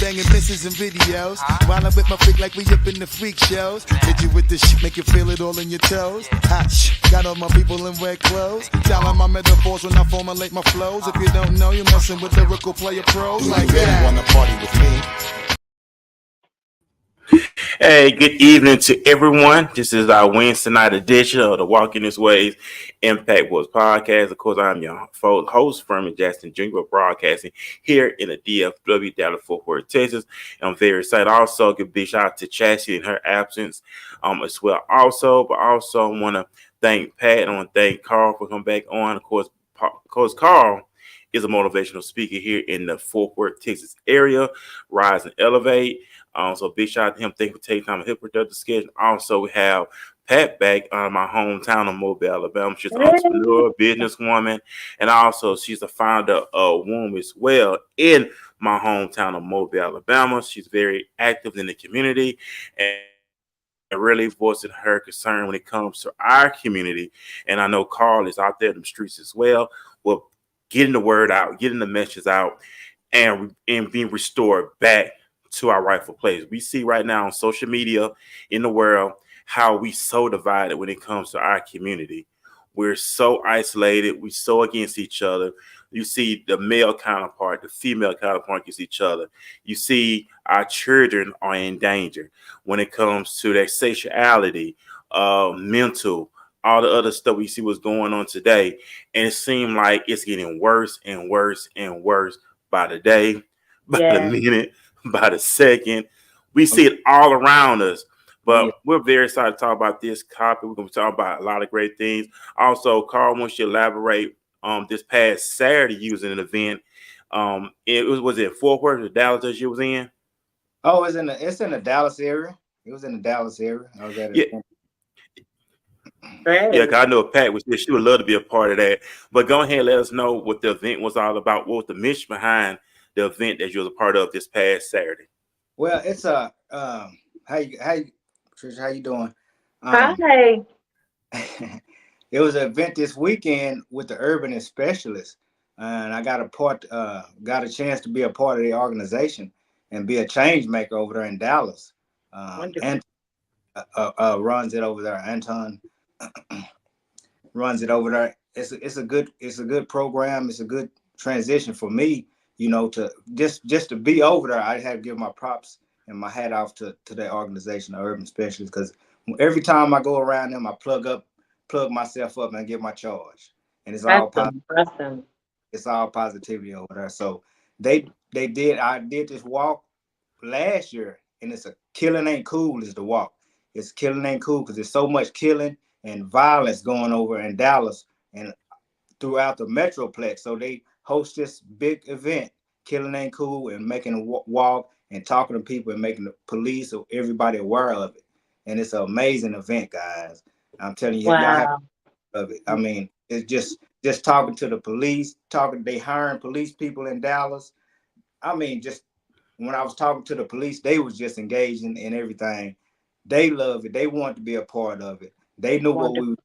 banging misses and videos. While I'm with my freak like we up in the freak shows. Hit you with this shit, make you feel it all in your toes. Hot shh, got all my people in wet clothes. Telling my metaphors when I formulate my flows. If you don't know, you're messing with lyrical player pros like that. Wanna party with me? Hey, good evening to everyone. This is our Wednesday night edition of the Walking This Way's Impact Voice podcast. Of course, I'm your host, Furman Jackson Jr., broadcasting here in the DFW, Dallas, Fort Worth, Texas. And I'm very excited. Also, give a big shout out to Chassie in her absence as well. Also want to thank Pat and I want to thank Carl for coming back on. Of course, Carl is a motivational speaker here in the Fort Worth, Texas area. Rise and Elevate. So big shout out to him. Thank you for taking time to help with the schedule. Also, we have Pat back on my hometown of Mobile, Alabama. She's an entrepreneur, businesswoman, and also she's the founder of Womb as well in my hometown of Mobile, Alabama. She's very active in the community and really voicing her concern when it comes to our community. And I know Carl is out there in the streets as well. Well, getting the word out, getting the message out, and being restored back to our rightful place. We see right now on social media in the world how we so divided when it comes to our community. We're so isolated. We so against each other. You see the male counterpart, the female counterpart against each other. You see our children are in danger when it comes to their sexuality, mental, all the other stuff we see what's going on today. And it seems like it's getting worse and worse and worse by the day, by the minute, by the second. We see it all around us. But we're very excited to talk about this topic. We're going to talk about a lot of great things. Also, Carl wants you to elaborate this past Saturday you was in an event. Was it Fort Worth or Dallas that you was in? Oh, it's in the Dallas area. It was in the Dallas area. I was at it. Yeah, cause I know Pat was there. She would love to be a part of that. But go ahead and let us know what the event was all about. What was the mission behind the event that you was a part of this past Saturday? Well, it's how you Tricia, how you doing? Hi. It was an event this weekend with the urban specialists, and I got a chance to be a part of the organization and be a change maker over there in Dallas. And runs it over there. Anton runs it over there. It's a good program. It's a good transition for me, to just to be over there. I had to give my props and my hat off to that organization, the urban specialists, because every time I go around them, I plug myself up and get my charge, and it's all positive. Awesome. It's all positivity over there. So I did this walk last year, and it's a killing ain't cool is the walk. It's killing ain't cool because there's so much killing and violence going over in Dallas and throughout the Metroplex. So they host this big event, Killing Ain't Cool, and making a walk and talking to people and making the police or everybody aware of it. And it's an amazing event, guys. I'm telling you, y'all have of it. I mean, it's just talking to the police, they hiring police people in Dallas. I mean, just when I was talking to the police, they was just engaging in everything. They love it. They want to be a part of it. They knew what we were,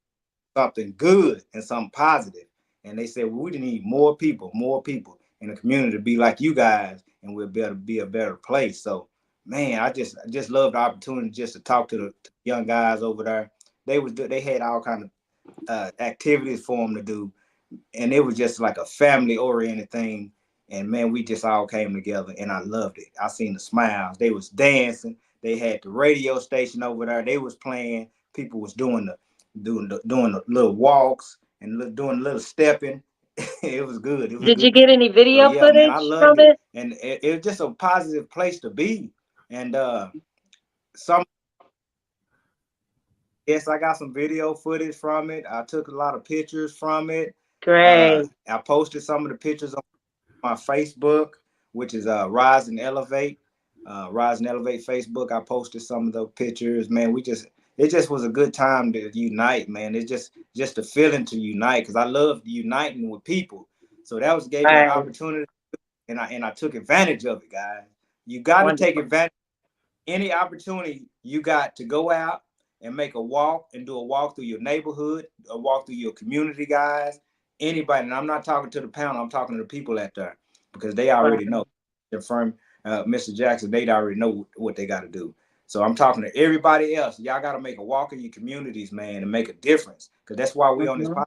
something good and something positive. And they said, well, we need more people in the community to be like you guys, and we'll be able to be a better place. So, man, I just love the opportunity just to talk to the young guys over there. They had all kind of activities for them to do, and it was just like a family-oriented thing. And man, we just all came together, and I loved it. I seen the smiles. They was dancing. They had the radio station over there. They was playing. People was doing the little walks and doing a little stepping. It was good. Did you get any video footage man, I loved from it? And it was just a positive place to be. And I got some video footage from it. I took a lot of pictures from it. Great. I posted some of the pictures on my Facebook, which is Rise and Elevate. Rise and Elevate Facebook. I posted some of the pictures. Man, it just was a good time to unite, man. It's just a feeling to unite, because I love uniting with people. So that gave me an opportunity, and I took advantage of it, guys. You got to take advantage of any opportunity you got to go out and make a walk and do a walk through your neighborhood, a walk through your community, guys. Anybody, and I'm not talking to the panel, I'm talking to the people out there, because they already know. Mr. Jackson, they already know what they got to do. So I'm talking to everybody else. Y'all got to make a walk in your communities, man, and make a difference. Because that's why we on this Mm-hmm. podcast.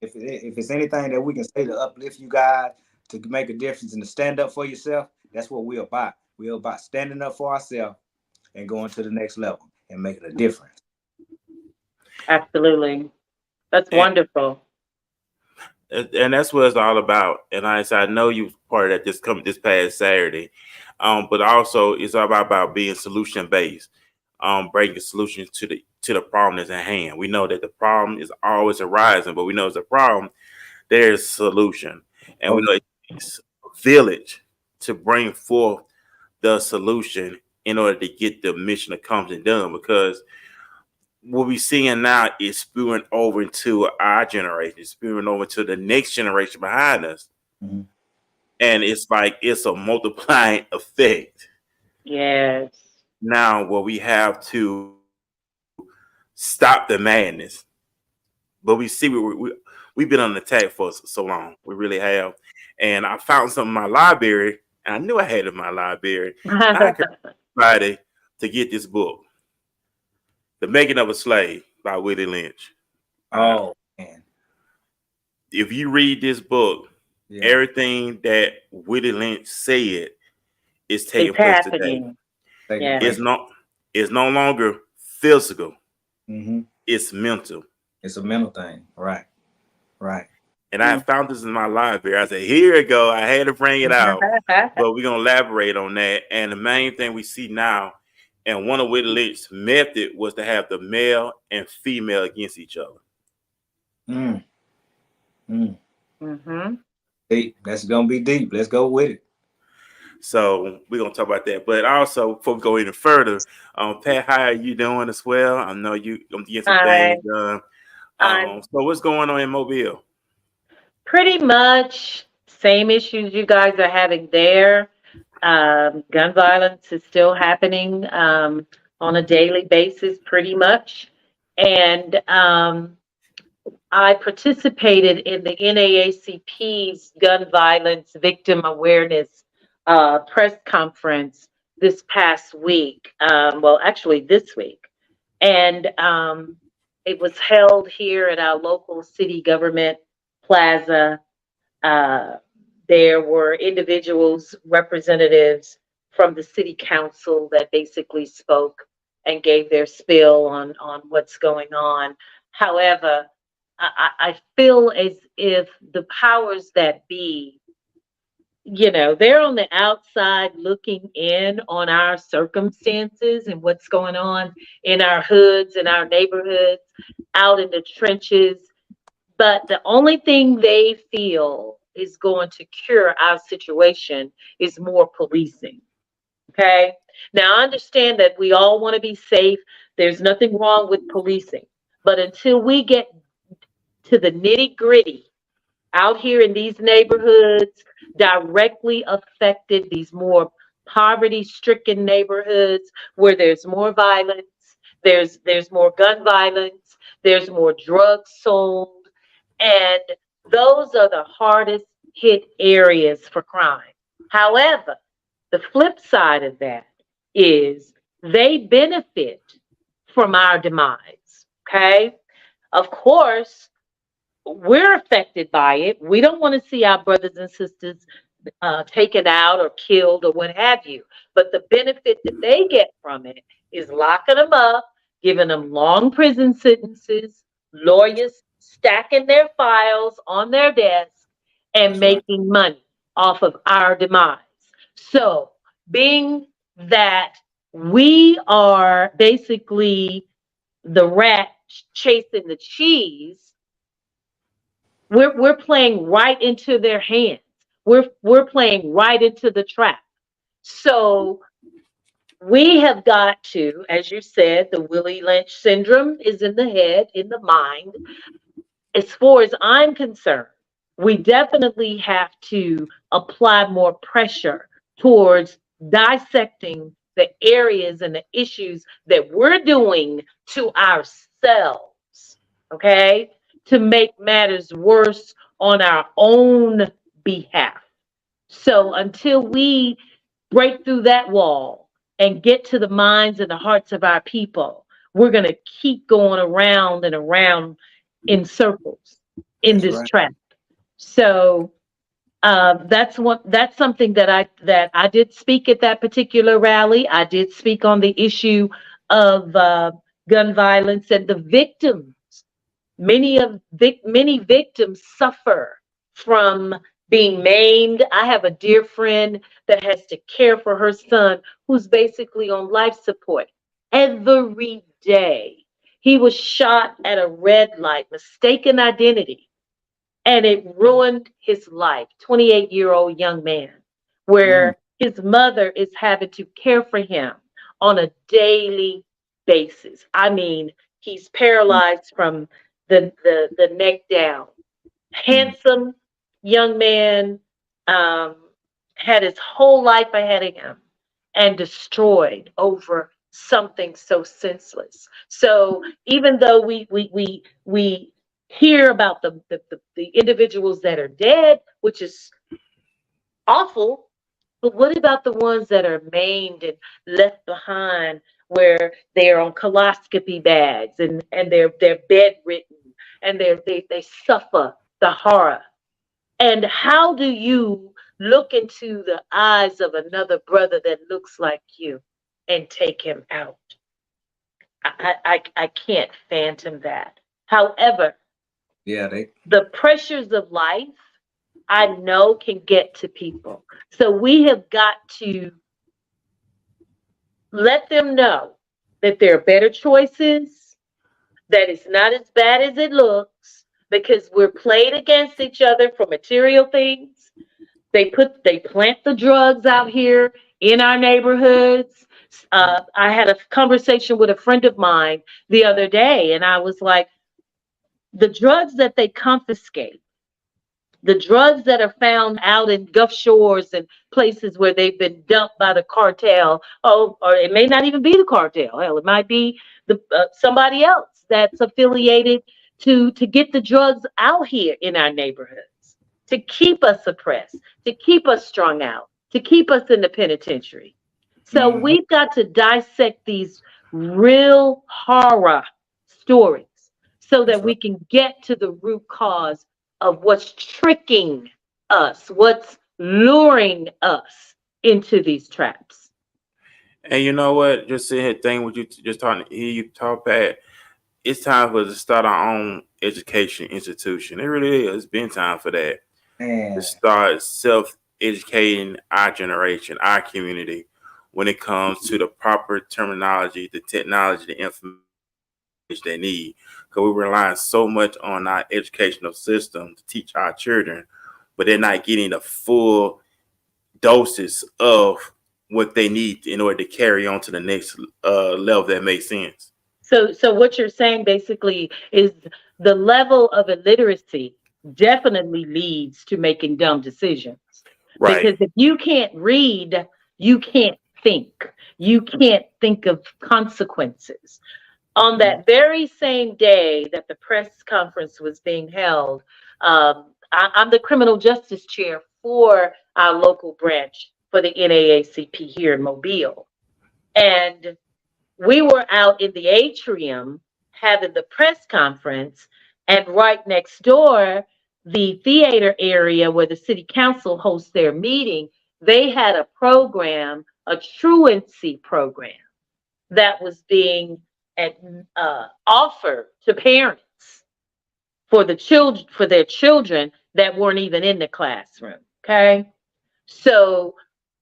If it's anything that we can say to uplift you guys, to make a difference and to stand up for yourself, that's what we're about. We're about standing up for ourselves and going to the next level and making a difference. Absolutely. That's And, wonderful. and that's what it's all about. And I said, I know you was part of that this past Saturday, but also it's all about being solution based, bringing solutions to the problem that's at hand. We know that the problem is always arising, but we know it's a problem. There's a solution, and we Oh, know it takes a village to bring forth the solution in order to get the mission accomplished done. Because what we're seeing now is spewing over into our generation, spewing over to the next generation behind us. mhm. And it's like it's a multiplying effect. Yes. Now, where we have to stop the madness, but we see we've been on attack for so long. We really have. And I found something in my library, and I knew I had it in my library. And I encourage everybody to get this book, The Making of a Slave by Willie Lynch. Oh, man. If you read this book, Yeah. everything that Willie Lynch said is taking It's place today. happening. Taking Yeah. It's place. no longer physical. Mm-hmm. It's mental. It's a mental thing. Right. Right. And I found this in my library. I said, here we go. I had to bring it out. But we're going to elaborate on that. And the main thing we see now, and one of Willie Lynch's method was to have the male and female against each other. Mm. Mm. Mm-hmm. Deep. That's going to be deep. Let's go with it. So we're going to talk about that. But also, before we go even further, Pat, how are you doing as well? I know you're going to get some Hi. things done. I'm So what's going on in Mobile? pretty much same issues you guys are having there. Gun violence is still happening on a daily basis, pretty much. And I participated in the NAACP's Gun Violence Victim Awareness press conference this past week. Well, actually, this week. And it was held here at our local city government plaza. Uh, there were individuals, representatives from the city council that basically spoke and gave their spill on what's going on. However, I feel as if the powers that be, they're on the outside looking in on our circumstances and what's going on in our hoods and our neighborhoods, out in the trenches. But the only thing they feel is going to cure our situation is more policing. Okay. Now, I understand that we all want to be safe. There's nothing wrong with policing. But until we get to the nitty gritty out here in these neighborhoods, directly affected, these more poverty stricken neighborhoods where there's more violence, there's more gun violence, there's more drugs sold, and those are the hardest hit areas for crime. However, the flip side of that is they benefit from our demise. Okay. Of course, we're affected by it. We don't want to see our brothers and sisters taken out or killed or what have you. But the benefit that they get from it is locking them up, giving them long prison sentences, lawyers stacking their files on their desk, and That's right. making money off of our demise. So, being that we are basically the rat chasing the cheese, we're playing right into their hands. We're playing right into the trap. So we have got to, as you said, the Willie Lynch syndrome is in the head, in the mind. As far as I'm concerned, we definitely have to apply more pressure towards dissecting the areas and the issues that we're doing to ourselves, okay, to make matters worse on our own behalf. So until we break through that wall and get to the minds and the hearts of our people, we're going to keep going around and around in circles in That's this right. trap. So that's something that I did speak at that particular rally. I did speak on the issue of gun violence and the victims. Many victims suffer from being maimed. I have a dear friend that has to care for her son who's basically on life support every day. He was shot at a red light, mistaken identity, and it ruined his life. 28-year-old young man, Mm. where his mother is having to care for him on a daily basis. I mean, he's Mm. paralyzed from the neck down. Mm. Handsome young man, um, had his whole life ahead of him and destroyed over something so senseless. So even though we hear about the individuals that are dead, which is awful, but what about the ones that are maimed and left behind, where they're on coloscopy bags and they're bedridden and they suffer the horror? And how do you look into the eyes of another brother that looks like you and take him out? I can't phantom that. However, Yeah, they. the pressures of life, I know, can get to people. So we have got to let them know that there are better choices, that it's not as bad as it looks, because we're played against each other for material things. They plant the drugs out here in our neighborhoods. I had a conversation with a friend of mine the other day, and I was like, the drugs that they confiscate, the drugs that are found out in Gulf Shores and places where they've been dumped by the cartel. Oh, or it may not even be the cartel. Hell, it might be the somebody else that's affiliated to get the drugs out here in our neighborhoods, to keep us oppressed, to keep us strung out, to keep us in the penitentiary. So Mhm. we've got to dissect these real horror stories so That's that right. we can get to the root cause of what's tricking us, what's luring us into these traps. And you know what? Just sitting here thinking what you just talking, hear you talk, Pat. It's time for us to start our own education institution. It really is. It's been time for that. To Man, start self educating our generation, our community, when it comes to the proper terminology, the technology, the information they need. Because we rely so much on our educational system to teach our children, but they're not getting the full doses of what they need in order to carry on to the next level that makes sense. So what you're saying basically is the level of illiteracy definitely leads to making dumb decisions. Right. Because if you can't read, you can't think. You can't think of consequences. On that very same day that the press conference was being held, I'm the criminal justice chair for our local branch for the NAACP here in Mobile. And we were out in the atrium having the press conference, and right next door, the theater area where the city council hosts their meeting, they had a program, a truancy program that was being offered to parents for their children that weren't even in the classroom. Okay, so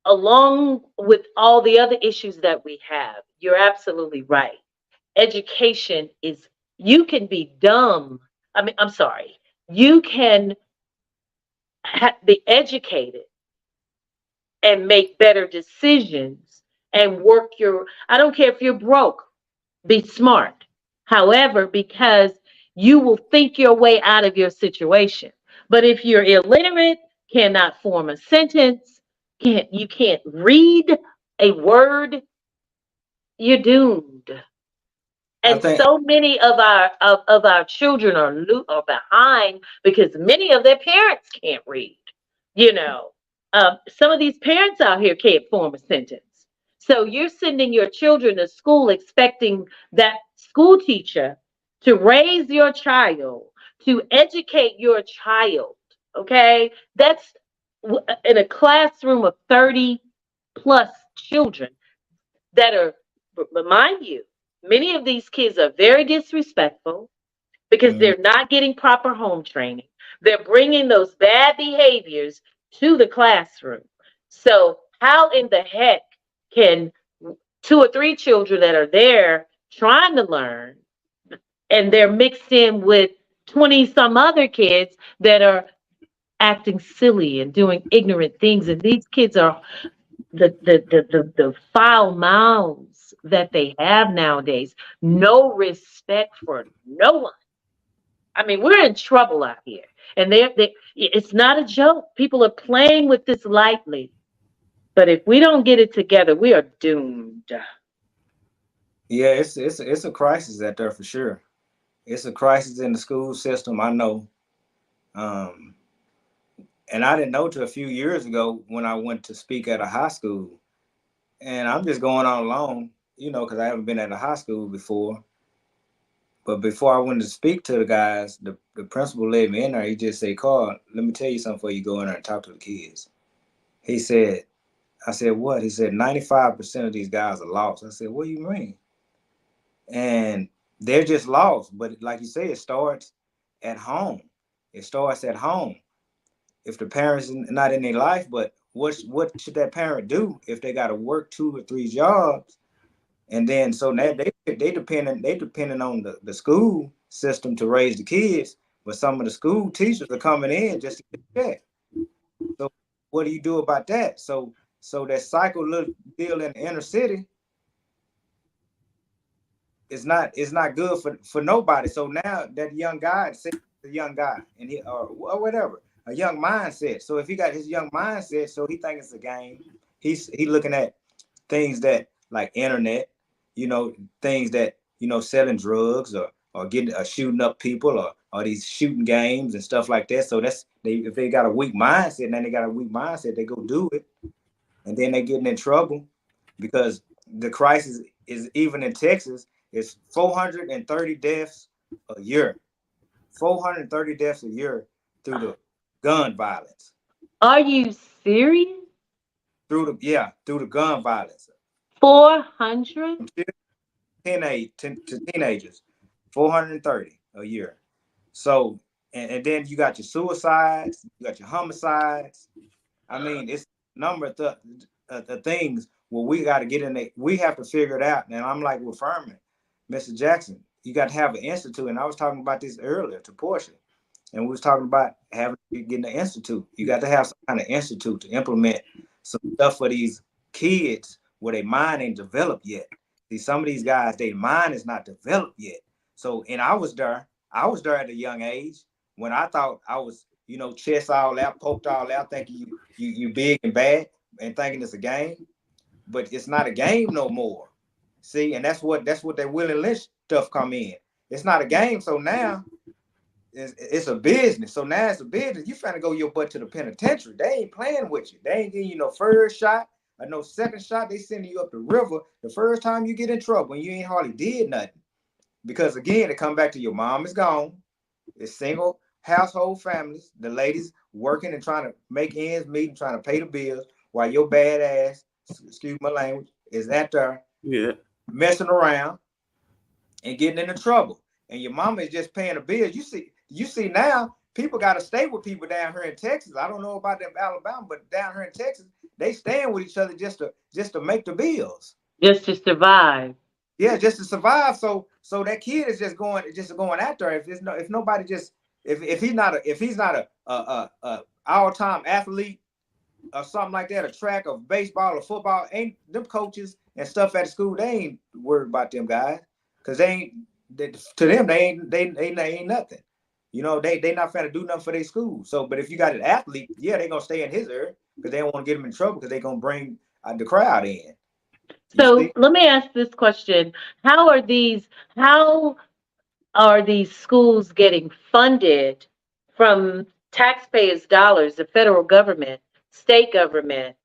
along with all the other issues that we have, you're absolutely right. Education is, you can be dumb. I mean, I'm sorry. You can be educated and make better decisions and work I don't care if you're broke, be smart. However, because you will think your way out of your situation. But if you're illiterate, cannot form a sentence, you can't read a word, you're doomed. I And think so many of our children are behind because many of their parents can't read, you know. Some of these parents out here can't form a sentence. So you're sending your children to school expecting that school teacher to raise your child, to educate your child. Okay. That's in a classroom of 30 plus children that are, remind you, many of these kids are very disrespectful because Mm. they're not getting proper home training. They're bringing those bad behaviors to the classroom. So, how in the heck can two or three children that are there trying to learn and they're mixed in with 20 some other kids that are acting silly and doing ignorant things? And these kids are the foul mouths that they have nowadays. No respect for no one. I mean, we're in trouble out here, and it's not a joke. People are playing with this lightly, but if we don't get it together, we are doomed. Yeah, it's a crisis out there for sure. It's a crisis in the school system. I know. Um, and I didn't know till a few years ago when I went to speak at a high school. And I'm just going on alone, because I haven't been at a high school before. But before I went to speak to the guys, the principal led me in there. He just said, Carl, let me tell you something before you go in there and talk to the kids. He said, I said, what? He said, 95% of these guys are lost. I said, what do you mean? And they're just lost. But like you say, it starts at home. It starts at home. If the parents not in their life, but what should that parent do if they got to work 2 or 3 jobs? And then so that they depending on the school system to raise the kids, but some of the school teachers are coming in just to get a check. So what do you do about that? So that cycle little deal in the inner city is not good for nobody. So now that young guy, say a young guy, and he or whatever, a young mindset. So if he got his young mindset, so he think it's a game. He looking at things that like internet, things that selling drugs or getting shooting up people or these shooting games and stuff like that. So that's if they got a weak mindset, then they got a weak mindset, they go do it, and then they getting in trouble because the crisis is even in Texas. It's 430 deaths a year. 430 deaths a year through the gun violence. Are you serious? Through the gun violence. 400? To teenagers, 430 a year. So, and then you got your suicides, you got your homicides. I mean, it's a number of the things where we got to get in there. We have to figure it out. And I'm like with Furman, Mr. Jackson, you got to have an institute. And I was talking about this earlier to Portia. And we was talking about getting an institute. You got to have some kind of institute to implement some stuff for these kids where their mind ain't developed yet. See, some of these guys, their mind is not developed yet. So, and I was there at a young age when I thought I was, chest all out, poked all out, thinking you big and bad and thinking it's a game, but it's not a game no more. See, and that's what that Willie Lynch stuff come in. It's not a game. So now it's a business. So now it's a business. You finna go your butt to the penitentiary. They ain't playing with you. They ain't giving you no first shot or no second shot. They sending you up the river the first time you get in trouble and you ain't hardly did nothing. Because again, it come back to your mom is gone. It's single household families. The ladies working and trying to make ends meet and trying to pay the bills while your bad ass, excuse my language, is out there messing around and getting into trouble. And your mama is just paying the bills. You see now, people got to stay with people down here in Texas. I don't know about them Alabama, but down here in Texas, they staying with each other just to make the bills. Just to survive. Yeah, just to survive. So that kid is just going out there. If nobody just if he's not a all-time athlete or something like that, a track or baseball or football, ain't them coaches and stuff at the school, they ain't worried about them guys because to them they ain't nothing. They not finna do nothing for their school. So, but if you got an athlete, yeah, they gonna stay in his area because they don't want to get him in trouble because they gonna bring the crowd in. So let me ask this question. How are these schools getting funded from taxpayers' dollars, the federal government, state government,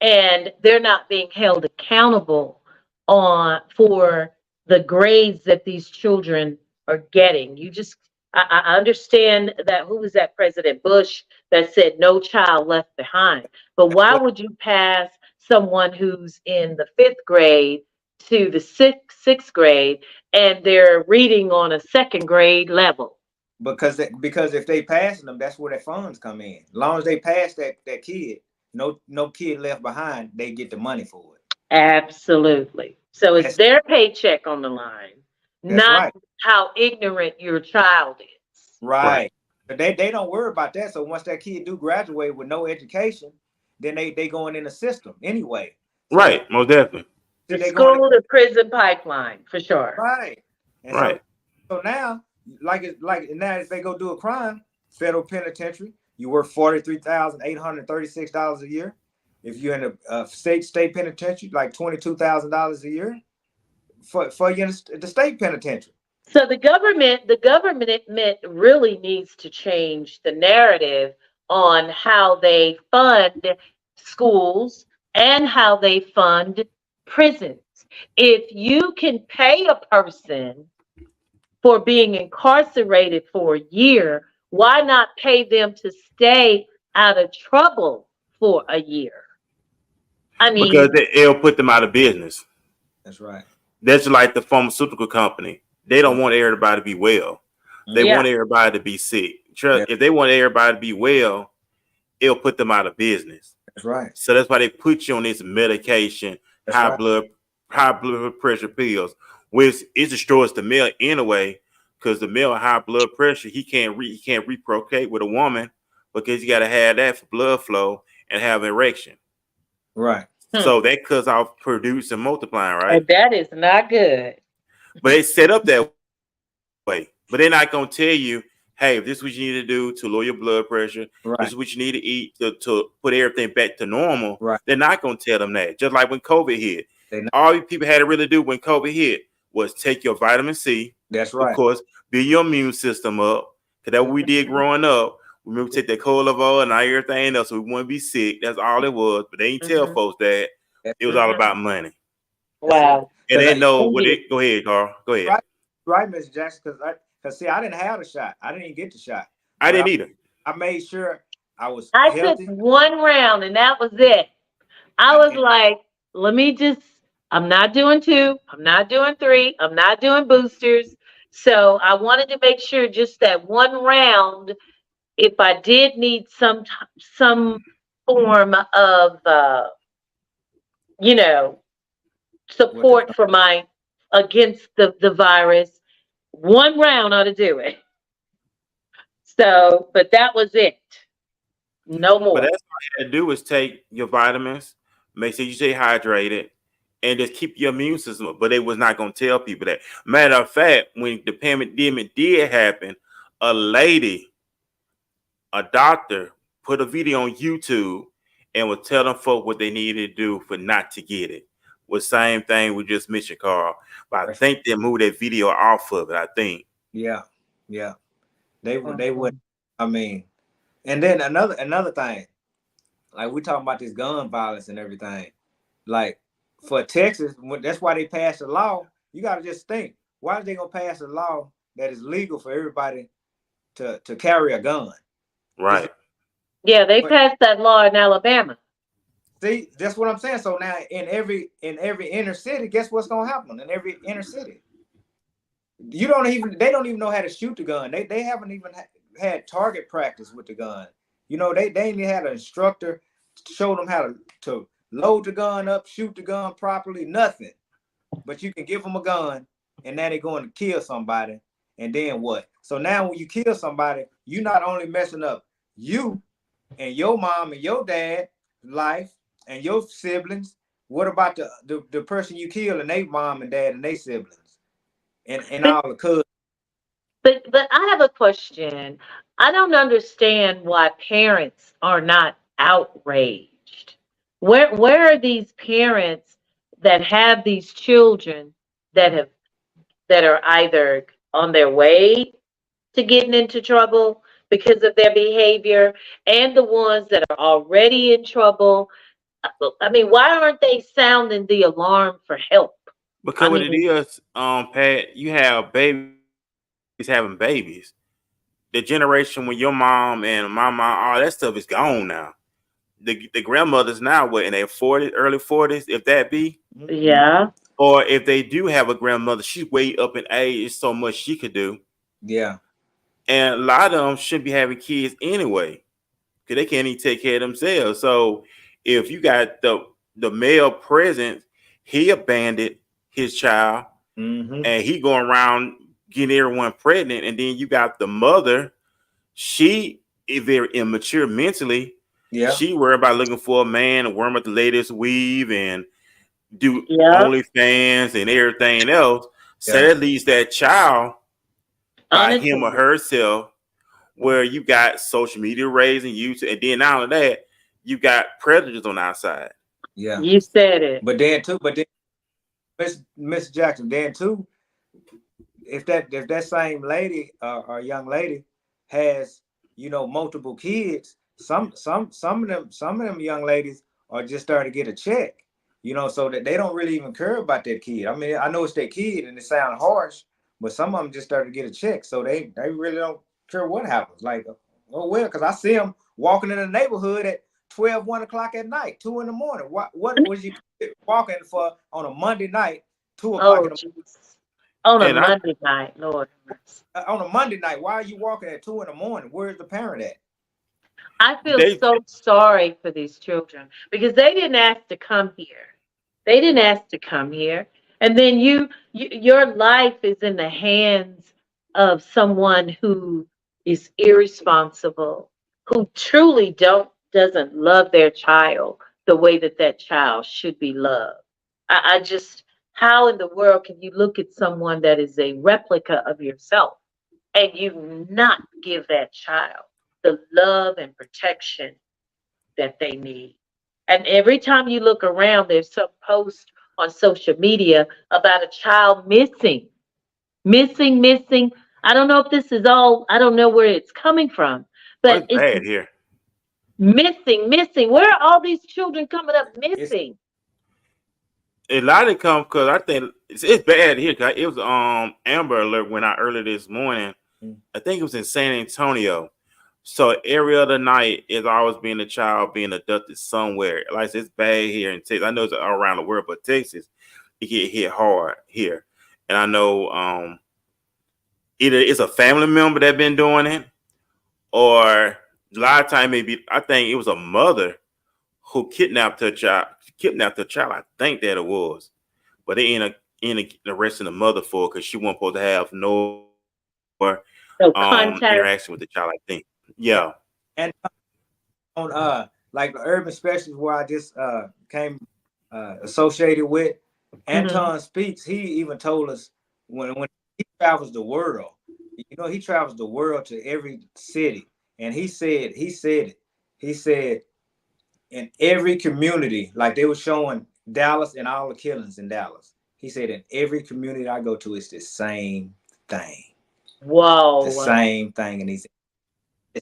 and they're not being held accountable for the grades that these children are getting. I understand that, who was that, President Bush, that said no child left behind. But That's why what would you pass someone who's in the fifth grade to the sixth grade and they're reading on a second grade level? because if they passing them, that's where their funds come in. As long as they pass that kid, no kid left behind, they get the money for it. Absolutely. So it's That's their paycheck on the line, that's not right. how ignorant your child is. Right. Right. But they don't worry about that. So once that kid do graduate with no education, then they going in the system anyway. So Right. Most definitely. see The they going school to prison pipeline, for sure. right. And Right. so now like now if they go do a crime, federal penitentiary, you work $43,836 a year. If you're in a state penitentiary, like $22,000 a year for you in the state penitentiary. So the government really needs to change the narrative on how they fund schools and how they fund prisons. If you can pay a person for being incarcerated for a year, why not pay them to stay out of trouble for a year? I Because mean, it'll put them out of business. That's right. That's like the pharmaceutical company. They don't want everybody to be well. They yeah. want everybody to be sick. Yeah, If they want everybody to be well, it'll put them out of business. that's right. So that's why they put you on this medication, That's right. high blood pressure pills, which it destroys the male anyway. Because the male high blood pressure, he can't reprocreate with a woman because you got to have that for blood flow and have an erection. Right. So that cuts off producing, multiplying, right? And that is not good. But it's set up that way. But they're not gonna tell you, hey, this is what you need to do to lower your blood pressure. Right. This is what you need to eat to put everything back to normal. Right. They're not gonna tell them that. Just like when COVID hit, They not- all you people had to really do when COVID hit was take your vitamin C, That's of right. course, build your immune system up. Because that's what we did growing up. We remember take that Colavoid and everything else, so we wouldn't be sick. That's all it was. But they ain't tell folks that it was all about money. Wow. And they Because know what it. Go ahead, Carl. Go ahead. right, Mr. Jackson, because see, I didn't have the shot. I didn't even get the shot. I didn't either. I made sure I was I took healthy. one round and that was it. I was like, I'm not doing 2, I'm not doing 3, I'm not doing boosters. So I wanted to make sure just that one round, if I did need some form of, support for against the virus, one round ought to do it. So, but that was it. No more. But that's all you had to do is take your vitamins, make sure you stay hydrated, and just keep your immune system up. But they was not going to tell people that. Matter of fact, when the pandemic did happen, a doctor, put a video on YouTube and was telling folk what they needed to do for not to get it. Was same thing we just mentioned, Carl. But I think they moved that video off of it, I think. Yeah. They would. I mean, and then another thing, like we talking about this gun violence and everything. Like for Texas, that's why they passed a law. You got to just think, why are they gonna pass a law that is legal for everybody to carry a gun? Right. Yeah, they passed that law in Alabama. See, that's what I'm saying. So now in every inner city, guess what's gonna happen? In every inner city, they don't even know how to shoot the gun. They haven't even had target practice with the gun. They ain't even had an instructor to show them how to load the gun up, shoot the gun properly, nothing. But you can give them a gun and now they're going to kill somebody. And then what? So now when you kill somebody, you not only messing up you and your mom and your dad life and your siblings. What about the person you kill and their mom and dad and their siblings and all the cousins? But I have a question. I don't understand why parents are not outraged. Where are these parents that have these children that are either on their way to getting into trouble, because of their behavior and the ones that are already in trouble. I mean, why aren't they sounding the alarm for help? Because I what it mean, is, Pat, you have babies having babies. The generation when your mom and my mom, all that stuff is gone now. The grandmothers now, what, in their 40s, early 40s, if that be, yeah, or if they do have a grandmother, she's way up in age. It's so much she could do, Yeah. and a lot of them shouldn't be having kids anyway because they can't even take care of themselves. So if you got the male present, he abandoned his child, Mm-hmm. and he going around getting everyone pregnant, and then you got the mother. She is very immature mentally. Yeah. She worried about looking for a man and worrying about the latest weave and do yeah, OnlyFans and everything else. So Yeah. that leaves that child by him or unattended. herself, where you got social media raising you, and then not only that, you got predators on our side. Yeah. You said it. But then Miss Jackson, then too, if that same lady or young lady has, multiple kids, some of them young ladies are just starting to get a check, so that they don't really even care about that kid. I mean, I know it's their kid and it sounds harsh, but some of them just started to get a check, so they really don't care what happens. Like, oh well, because I see them walking in the neighborhood at 12, 1 o'clock at night, 2 in the morning. What was you walking for on a Monday night, 2 o'clock Oh, in the jeez. On a And I Monday night, Lord have mercy. on a Monday night? Why are you walking at 2 in the morning? Where's the parent at? I feel they so sorry for these children because they didn't ask to come here. They didn't Right. ask to come here. And then your life is in the hands of someone who is irresponsible, who truly doesn't love their child the way that that child should be loved. I just, how in the world can you look at someone that is a replica of yourself and you not give that child the love and protection that they need? And every time you look around, there's some post on social media about a child missing, missing, missing. I don't know if this is all, I don't know where it's coming from, oh, but it's it's bad here. missing, missing. Where are all these children coming up It's missing? A lot of come because I think it's bad here. 'Cause it was Amber Alert went out early this morning. I think it was in San Antonio. So every other night is always being a child being abducted somewhere. Like I said, it's bad here in Texas. I know it's all around the world, but Texas, it get hit hard here. And I know either it's a family member that been doing it, or a lot of time maybe I think it was a mother who kidnapped her child. Kidnapped her child, I think that it was, but they end up arresting the mother for because she wasn't supposed to have no So contact. interaction with the child. I think, yeah. and on like the urban specialist where I just came associated with, Mhm. Anton Speaks. He even told us when he travels the world, he travels the world to every city, and he said in every community, like they were showing Dallas and all the killings in Dallas. He said in every community I go to, it's the same thing, the Whoa. same thing, and it's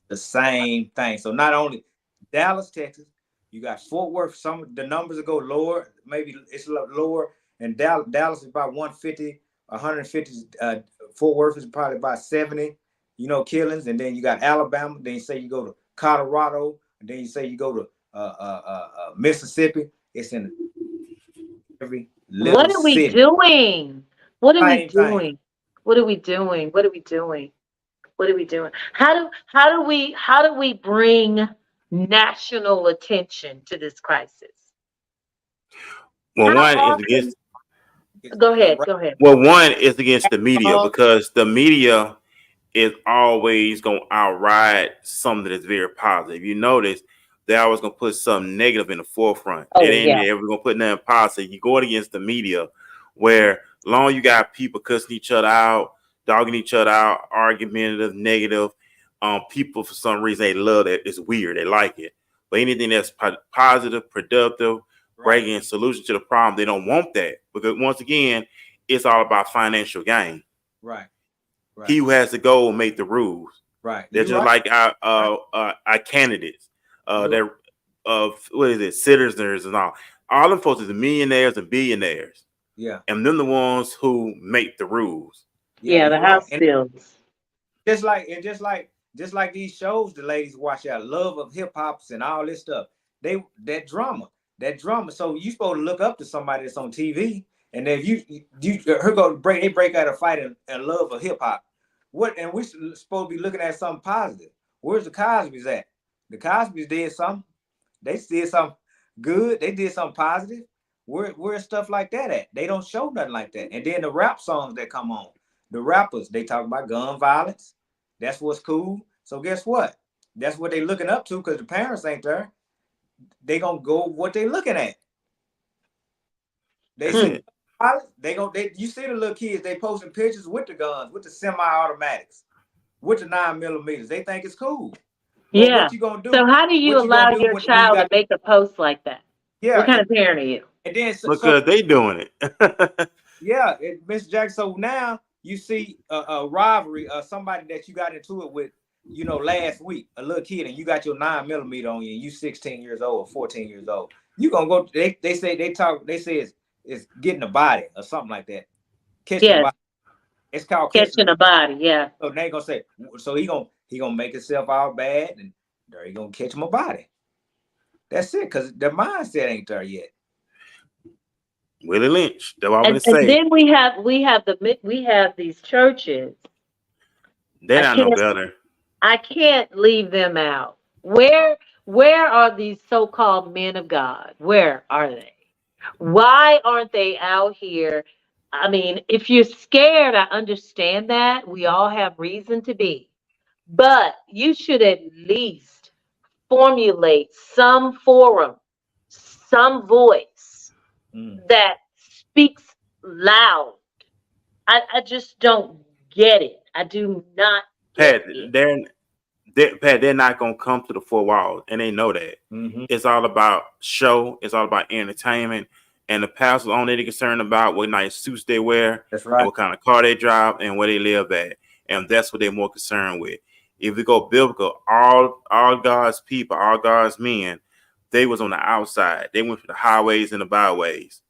the same thing. So not only Dallas, Texas, you got Fort Worth. Some the numbers will go lower. Maybe it's lower. And Dallas is about 150, 150. Fort Worth is probably about 70. Killings. And then you got Alabama. Then you say you go to Colorado. And then you say you go to Mississippi. It's in every little What are we city. doing? What are we Same thing. doing? What are we doing? What are we doing? What are we doing? How do we bring national attention to this crisis? Well, How one is often? against It's Go the ahead. right Go ahead. one is against the media dog. because the media is always gonna outride something that's very positive. You notice they're always gonna put something negative in the forefront. It Oh ain't yeah. ever gonna put nothing positive. You going against the media, where long you got people cussing each other out, dogging each other out, argumentative, negative. People for some reason they love it. It's weird. They like it. But anything that's positive, productive, Right. bringing solution to the problem, they don't want that because once again, it's all about financial gain. Right. He Right. who has the goal make the rules. Right. They're You just right. like our candidates. They're of what is it, citizens and all. All them folks is millionaires and billionaires, Yeah. and them the ones who make the rules. Yeah, Yeah, the you're right. house And bills. just like these shows the ladies watch out, love of hip hops and all this stuff. That drama. So you supposed to look up to somebody that's on TV, and if you her go break out a fight and love of hip hop. What and we supposed to be looking at something positive. Where's the Cosby's at? The Cosby's did something. They did something good. They did something positive. Where's stuff like that at? They don't show nothing like that. And then the rap songs that come on, the rappers, they talk about gun violence. That's what's cool. So guess what? That's what they looking up to because the parents ain't there. They gonna go what they looking at. They That's see it. you see the little kids, they posting pictures with the guns, with the semi-automatics, with the 9mm. They think it's cool. But Yeah. what you gonna So do? how do you What you allow gonna do your when you child to got make a post like that? yeah, What kind of parent are you? and then so Because they doing it. yeah, Mr. Jackson. So now you see a rivalry, somebody that you got into it with, last week, a little kid, and you got your 9mm on you, and you 16 years old or 14 years old. You gonna go? They say it's getting a body or something like that. Catching a Yes, body. It's called catching. catching a body. Yeah. So they gonna say, so he gonna make himself all bad, and there he gonna catch him a body. That's it, cause the mindset ain't there yet. Willie Lynch. That's what I'm gonna And say. then we have these churches. They I not no can't better. I can't leave them out. Where are these so-called men of God? Where are they? Why aren't they out here? I mean, if you're scared, I understand that. We all have reason to be. But you should at least formulate some forum, some voice Mm. that speaks loud. I just don't get it. I do not get Pat, it. they're not gonna come to the four walls, and they know that. Mm-hmm. It's all about show. It's all about entertainment, and the pastors only concerned about what nice suits they wear That's and right. what kind of car they drive and where they live at, and that's what they're more concerned with. If we go biblical, all God's people, all God's men, they was on the outside. They went to the highways and the byways.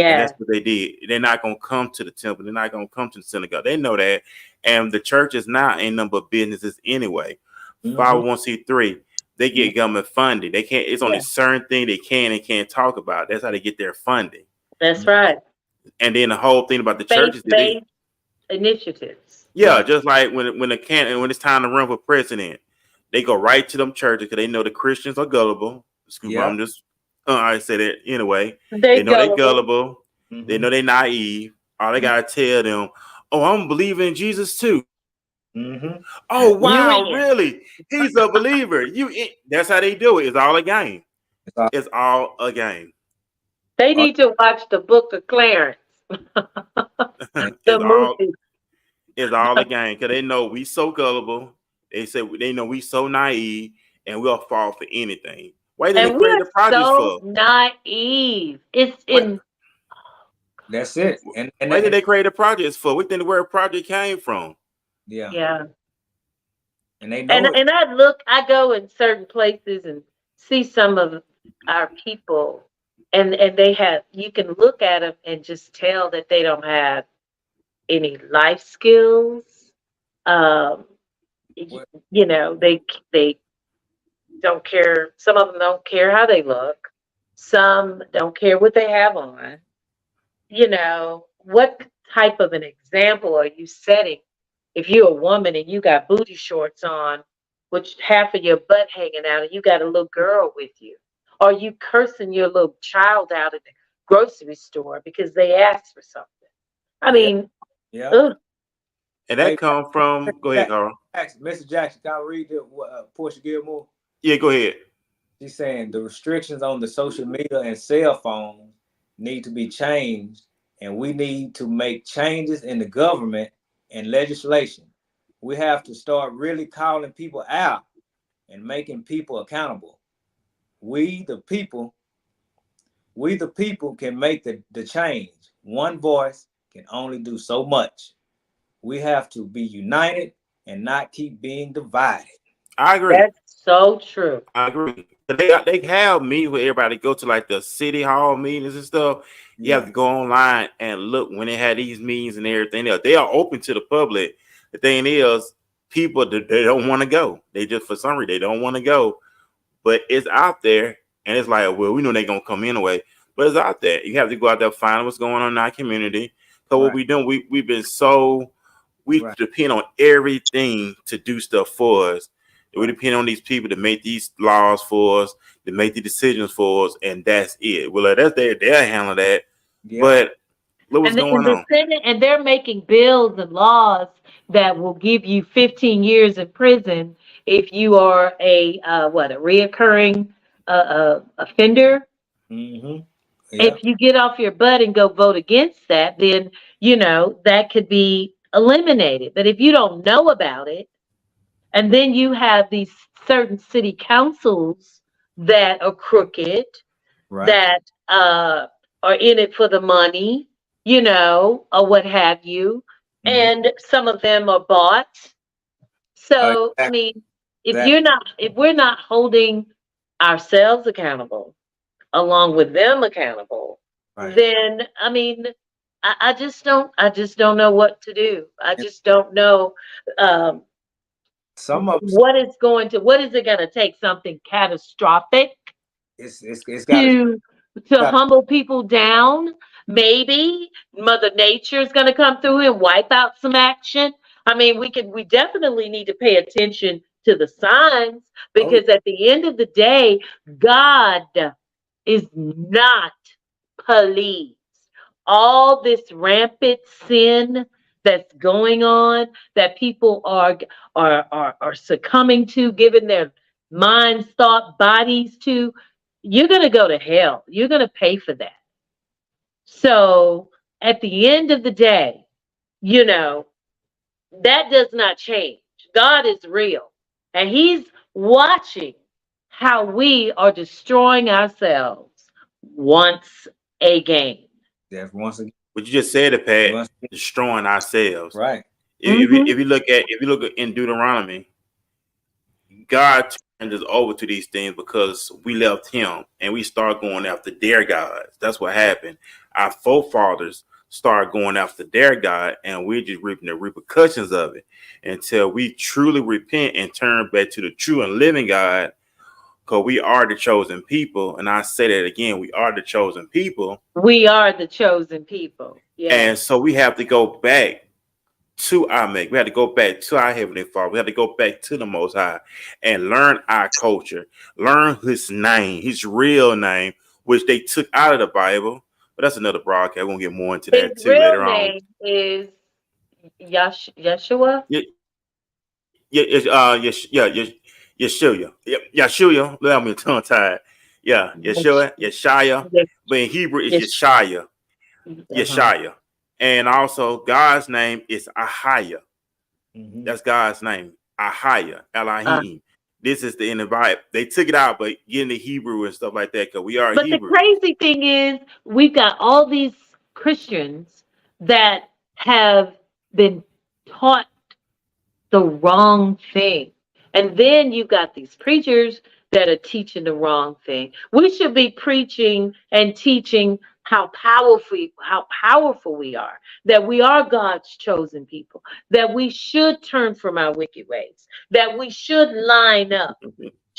And Yeah. that's what they did. They're not gonna come to the temple. They're not gonna come to the synagogue. They know that. And the churches now ain't number of businesses anyway. Mm-hmm. 501c3, they get government funding. They can't. It's only Yeah. certain thing they can and can't talk about. That's how they get their funding. That's right. And then the whole thing about the churches, Faith-based initiatives. yeah, Right. just like when it's time to run for president, they go right to them churches because they know the Christians are gullible. Excuse me, Yeah. I'm just I said it anyway. They They know they gullible. gullible. Mm-hmm. They know they naive. All they gotta tell them, oh, I'm believing in Jesus too. Mm-hmm. Oh You wow, in. really? He's a believer. That's how they do it. It's all a game. It's all, It's all a game. They need to watch the Book of Clarence, the it's all movie. it's all a game because they know we so gullible. They know we so naive and we'll fall for anything. Why did they And we create are the projects so for? naive. It's What? in That's it. Why did they create the projects for? We think where a project came from. Yeah, yeah. and they And know it. and I go in certain places and see some of our people, and they have, you can look at them and just tell that they don't have any life skills. Um, y- What? they don't care. Some of them don't care how they look. Some don't care what they have on. What type of an example are you setting if you're a woman and you got booty shorts on, which half of your butt hanging out, and you got a little girl with you? Or you cursing your little child out at the grocery store because they asked for something? I Yeah, mean, yeah. ugh, And Hey, that come from. Go ahead, Carl. Mr. Jackson, can I read the Portia Gilmore? Yeah, go ahead. She's saying the restrictions on the social media and cell phones need to be changed, and we need to make changes in the government and legislation. We have to start really calling people out and making people accountable. We the people, we the people can make the change. One voice can only do so much. We have to be united and not keep being divided. I agree. That's so true. I agree. They have meetings where everybody go to like the city hall meetings and stuff. You have Yeah. to go online and look when they had these meetings and everything else. They are open to the public. The thing is, people they don't want to go. They just for some reason they don't want to go. But it's out there, and it's like, well, we know they're gonna come anyway. But it's out there. You have to go out there find what's going on in our community. So what Right. we doing, we've been so we Right. depend on everything to do stuff for us. We depend on these people to make these laws for us, to make the decisions for us, and that's it. Well, that's they'll handle that. Yeah. But look what's And going the on. Senate, and they're making bills and laws that will give you 15 years in prison if you are a reoccurring offender. Mm-hmm. Yeah. If you get off your butt and go vote against that, then that could be eliminated. But if you don't know about it, and then you have these certain city councils that are crooked, Right. that are in it for the money, or what have you. Mm-hmm. And some of them are bought. So, I Exactly. mean, That. if we're not holding ourselves accountable along with them accountable, Right. then I mean, I just don't know what to do. I And just don't know um, some of what is it going to take? Something catastrophic it's to got humble people down. Maybe Mother Nature is going to come through and wipe out some action. I mean, we definitely need to pay attention to the signs, oh because at the end of the day, God is not pleased. All this rampant sin that's going on, that people are succumbing to, giving their minds, thought, bodies to, you're going to go to hell. You're going to pay for that. So at the end of the day, you know, that does not change. God is real, and He's watching how we are destroying ourselves once again. yeah, once again. What you just said, it, Pat, Once again. destroying ourselves. Right. Hmm. If you look at in Deuteronomy, God turned us over to these things because we left Him and we start going after their gods. That's what happened. Our forefathers start going after their God, and we're just reaping the repercussions of it until we truly repent and turn back to the true and living God. Because we are the chosen people, and I say that again, we are the chosen people, We are the chosen people. and Yes. so we have to go back to our Maker. We had to go back to our Heavenly Father. We had to go back to the Most High and learn our culture, learn His name, His real name, which they took out of the Bible. But that's another broadcast. We'll get more into His that too real later on. name is Yeshua. Yeah, Yeshua. Yeshua. Let me tongue tied. Yeah, Yeshua. But in Hebrew, it's Yes. Yeshaya. Uh-huh. Yeshaya. And also, God's name is Ahaya. Mm-hmm. That's God's name. Ahaya, Uh, Elohim. This is the in the Bible. They took it out, but getting the Hebrew and stuff like that, because we are but the Hebrew. crazy thing is, we've got all these Christians that have been taught the wrong thing. And then you've got these preachers that are teaching the wrong thing. We should be preaching and teaching how powerful we are, that we are God's chosen people, that we should turn from our wicked ways, that we should line up,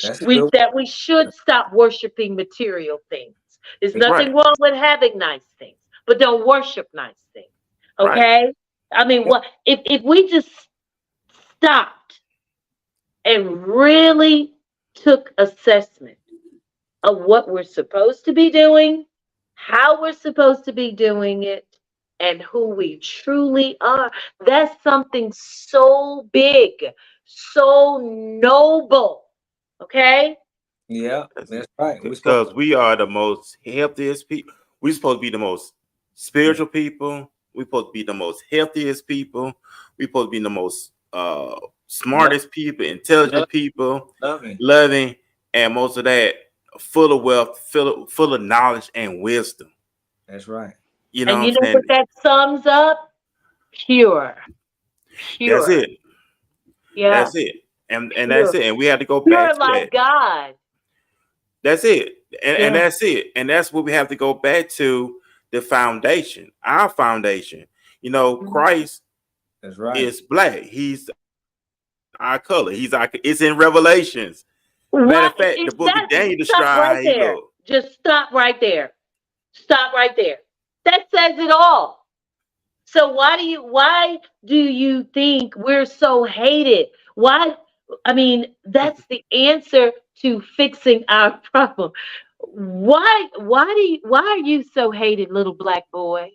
That's a good that we should stop worshiping material things. There's That's nothing right. wrong with having nice things, but don't worship nice things. Right. Okay? I mean, one. what if we just stopped and really took assessment of what we're supposed to be doing, how we're supposed to be doing it, and who we truly are? That's something so big, so noble. Okay? Yeah, that's right. We're supposed Because we are the most healthiest people. We're supposed to be the most to. spiritual people. We're supposed to be the most healthiest people. We're supposed to be the most Love, smartest people, intelligent love, people, loving. loving, and most of that full of wealth, full of knowledge and wisdom. That's right. You know And what you I'm know what saying? that sums up? Pure. That's Pure. it. Yeah. That's it. And that's it. And we have to go back You're to like that. God. That's it. And Yeah. that's it. And that's what we have to go back to, the foundation, our foundation. You know, Christ That's right. is black. He's our color. It's in Revelations. Matter What? of fact, the book of Daniel Stop describes right how he there. looked. Just stop right there. Stop right there. That says it all. So why do you think we're so hated? Why? I mean, that's the answer to fixing our problem. Why are you so hated, little black boy?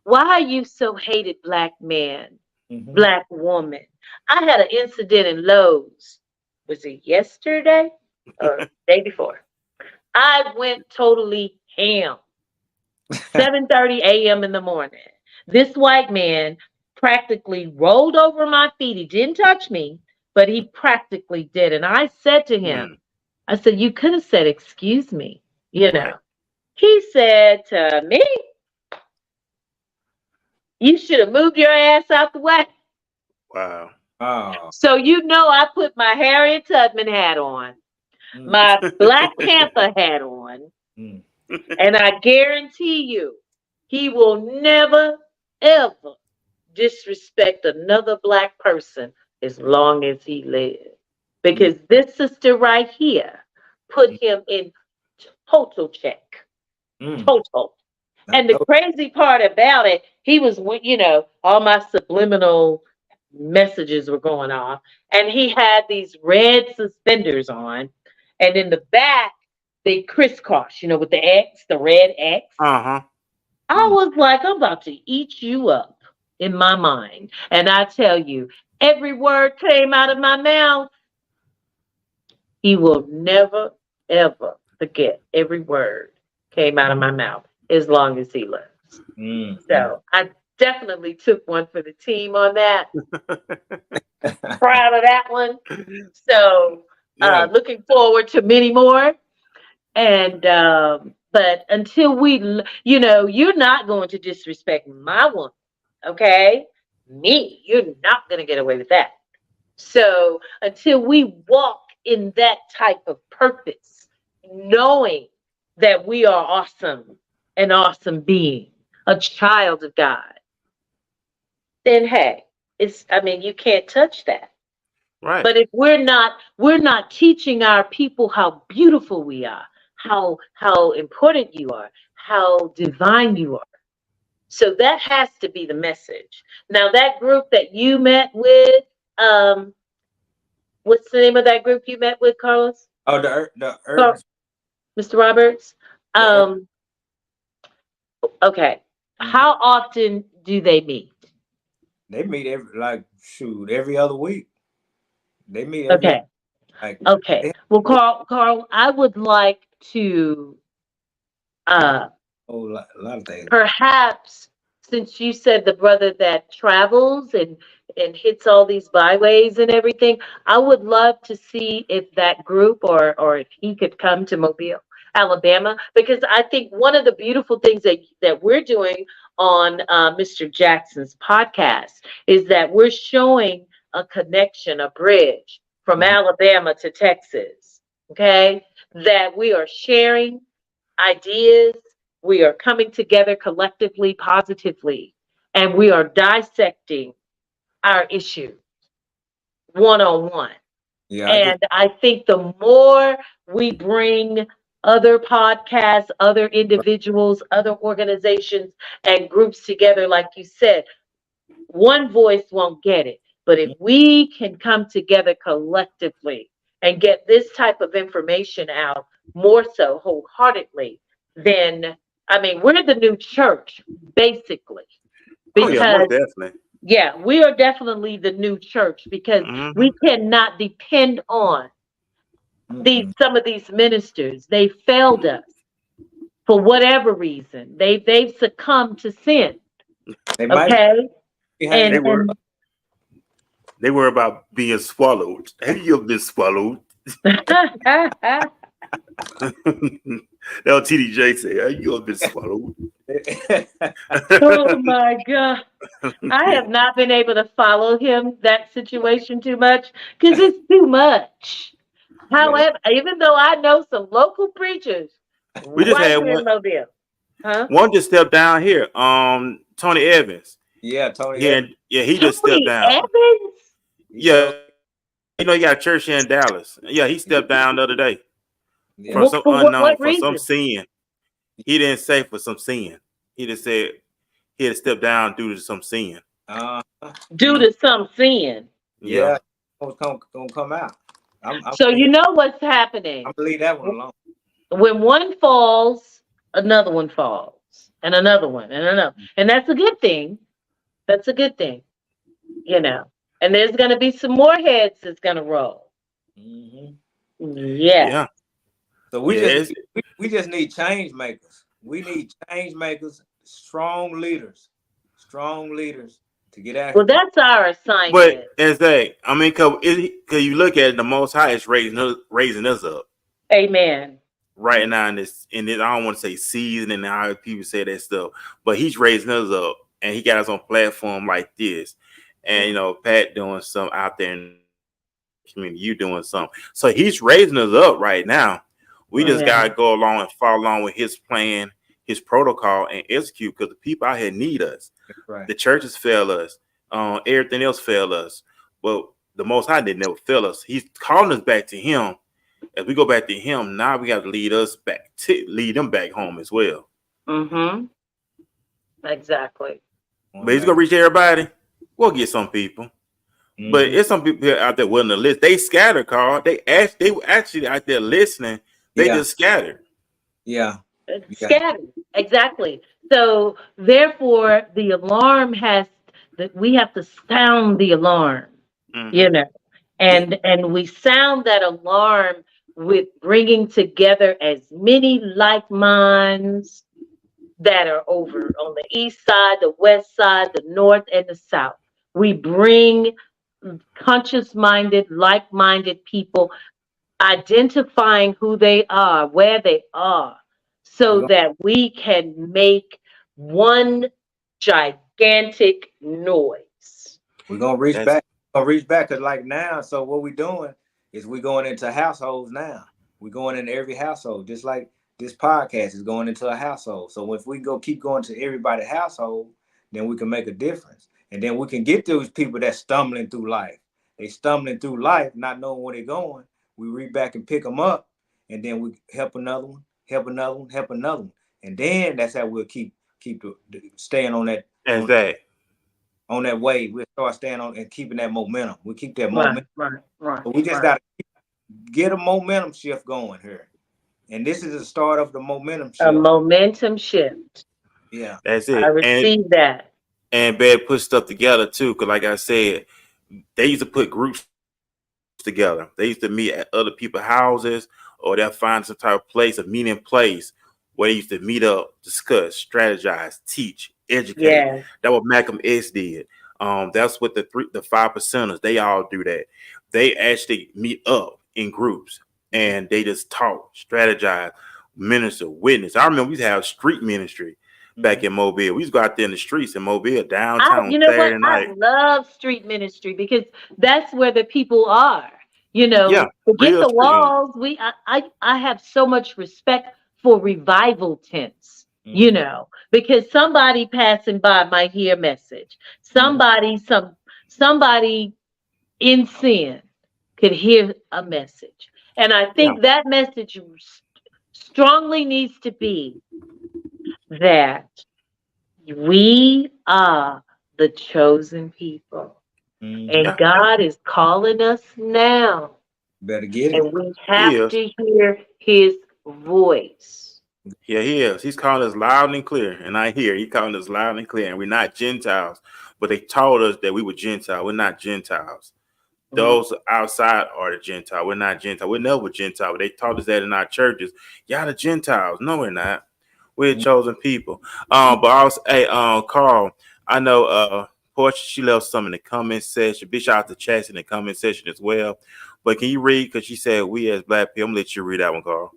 Why are you so hated, black man, black woman? I had an incident in Lowe's. Was it yesterday or day before? I went totally ham. 7:30 a.m. in the morning. This white man practically rolled over my feet. He didn't touch me, but he practically did. And I said to him, I said, you could have said, excuse me, you know. Right. He said to me, you should have moved your ass out the way. Wow. Oh. So I put my Harriet Tubman hat on, my Black Panther hat on, and I guarantee you, he will never, ever disrespect another black person as long as he lives. Because this sister right here put him in total check. Total. And the crazy part about it, he was, all my subliminal messages were going off. And he had these red suspenders on. And in the back, they crisscross, with the X, the red X. Uh-huh. I was like, I'm about to eat you up in my mind. And I tell you, every word came out of my mouth. He will never, ever forget every word came out of my mouth as long as he lives. So I definitely took one for the team on that. Proud of that one. So looking forward to many more. And but until you're not going to disrespect my woman, okay? Me, you're not going to get away with that. So until we walk in that type of purpose, knowing that we are awesome, an awesome being, a child of God, then hey, you can't touch that. Right. But if we're not teaching our people how beautiful we are, how important you are, how divine you are. So that has to be the message. Now that group that you met with, what's the name of that group you met with, Carlos? Oh, the urban. Mr. Roberts. Okay. How often do they meet? They meet every other week. They meet Okay. Okay. Well, Carl, I would like to a lot of things. perhaps, since you said the brother that travels and hits all these byways and everything, I would love to see if that group or if he could come to Mobile, Alabama, because I think one of the beautiful things that we're doing on Mr. Jackson's podcast is that we're showing a connection, a bridge from Alabama to Texas, okay? That we are sharing ideas, we are coming together collectively, positively, and we are dissecting our issues one-on-one. Yeah, and I think the more we bring other podcasts, other individuals, other organizations, and groups together, like you said, one voice won't get it. But if we can come together collectively and get this type of information out more so wholeheartedly, then, we're the new church, basically. Because, most definitely. Yeah, we are definitely the new church because we cannot depend on some of these ministers. They failed us for whatever reason. They've succumbed to sin. Okay? They were about being swallowed. Have you been swallowed? That what TDJ said. "Hey, you have been swallowed." Oh my God. I have not been able to follow him, that situation too much, because it's too much. Yeah, However, even though I know some local preachers We just right had here in Mobile, huh? one just stepped down here. Tony Evans. yeah, Tony Yeah, Evans. yeah, he just stepped Tony down. Evans? He Yeah, showed. you know, you got a church here in Dallas. Yeah, he stepped down the other day Yeah. for Well, some for unknown, what for some reason? sin. He didn't say for some sin. He just said he had to step down due to some sin. Uh, Due he, to some sin. Yeah. yeah, gonna come out. I'm So leave, you know what's I'm happening. gonna leave that one alone. When one falls, another one falls, and another one, and another. And that's a good thing. That's a good thing, you know. And there's going to be some more heads that's going to roll. Hmm. Yeah. Yeah. So Yes. we just need change makers. We need change makers, strong leaders to get Well, after. that's our But assignment. as that, I mean, cause you look at it, the Most High is raising us up Amen. right now in this. And then I don't want to say season and how people say that stuff, but He's raising us up, and He got us on platform like this, and you know, Pat doing something out there in the community, you doing something. So He's raising us up right now. We Right. just Yeah. gotta go along and follow along with His plan, His protocol, and execute. Because the people out here need us. That's right. The churches fail us. Everything else fail us. But the Most High did never fail us. He's calling us back to Him. As we go back to Him, now we got to lead them back home as well. Mm-hmm. Exactly. But He's gonna reach everybody. We'll get some people. But it's some people here out there willing to listen. They scattered, Carl. They were actually out there listening. They Yeah. just scattered. Yeah. Scattered. Exactly. So therefore, the alarm has that we have to sound the alarm. You Mm-hmm. know, and we sound that alarm with bringing together as many like minds that are over on the east side, the west side, the north, and the south. We bring conscious minded, like minded people identifying who they are, where they are, We're so gonna, that we can make one gigantic noise. we're gonna reach That's back. Gonna reach back because like now, so what we're doing is we're going into households now. We're going into every household, just like this podcast is going into a household. So if we keep going to everybody's household, then we can make a difference. And then we can get those people that's stumbling through life. They stumbling through life, not knowing where they're going. We reach back and pick them up, and then we help another one, help another one, help another one. And then that's how we'll keep staying on that that's that. on that wave. We'll start staying on and keeping that momentum. We keep that Right, momentum. right, right, But we just right. got to get a momentum shift going here. And this is the start of the momentum A shift. momentum shift. Yeah. That's I it. received that. And Bad put stuff together too. Cause like I said, they used to put groups together. They used to meet at other people's houses, or they'll find some type of place, a meeting place where they used to meet up, discuss, strategize, teach, educate. Yeah, That's what Malcolm X did. That's what the 5%ers, they all do that. They actually meet up in groups and they just talk, strategize, minister, witness. I remember we used to have street ministry back in Mobile. We used to go out there in the streets in Mobile, downtown you know what? Saturday I night. love street ministry because that's where the people are. Yeah, Forget real the street. walls. I have so much respect for revival tents. Mm-hmm. Because somebody passing by might hear a message. Mm-hmm. Somebody in sin could hear a message, and I Yeah, think that message strongly needs to be that we are the chosen people. Mm-hmm. And yeah, God is calling us now. Better get it. And we he have is. to hear his voice. Yeah, he is. He's calling us loud and clear. And I hear he calling us loud and clear. And we're not Gentiles. But they told us that we were Gentiles. We're not Gentiles. Mm-hmm. Those outside are the Gentile. We're not Gentile. We're never Gentile. But they taught us that in our churches. Y'all the Gentiles. No, we're not. We're chosen people. But also, hey, Carl, I know Portia, she left some in the comment section. Big shout out to Chase in the comment section as well. But can you read? Because she said, we as Black people, I'm going to let you read that one, Carl.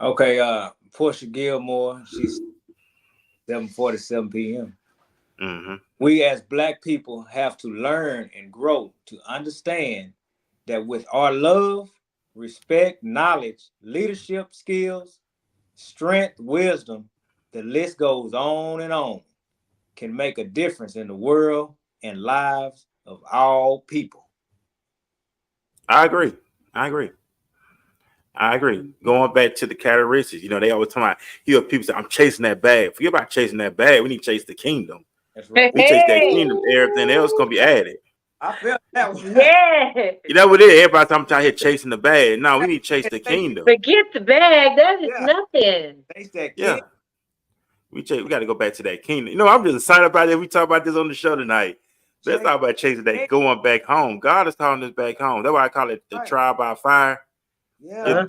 Okay, Portia Gilmore, she's 7:47 p.m. Mm-hmm. We as Black people have to learn and grow to understand that with our love, respect, knowledge, leadership skills, strength, wisdom, the list goes on, can make a difference in the world and lives of all people. I agree. Going back to the characteristics, they always talk about, people say, I'm chasing that bag. Forget about chasing that bag. We need to chase the kingdom. That's right. We chase that kingdom. Everything else going to be added. I felt that one. Yeah. You know what it is? Everybody I'm trying here chasing the bag. No, we need to chase the kingdom. Forget the bag. That is nothing. Chase that yeah. We got to go back to that kingdom. I'm just excited about it. We talk about this on the show tonight. Let's talk about chasing that, going back home. God is calling us back home. That's why I call it the trial by fire. Yeah.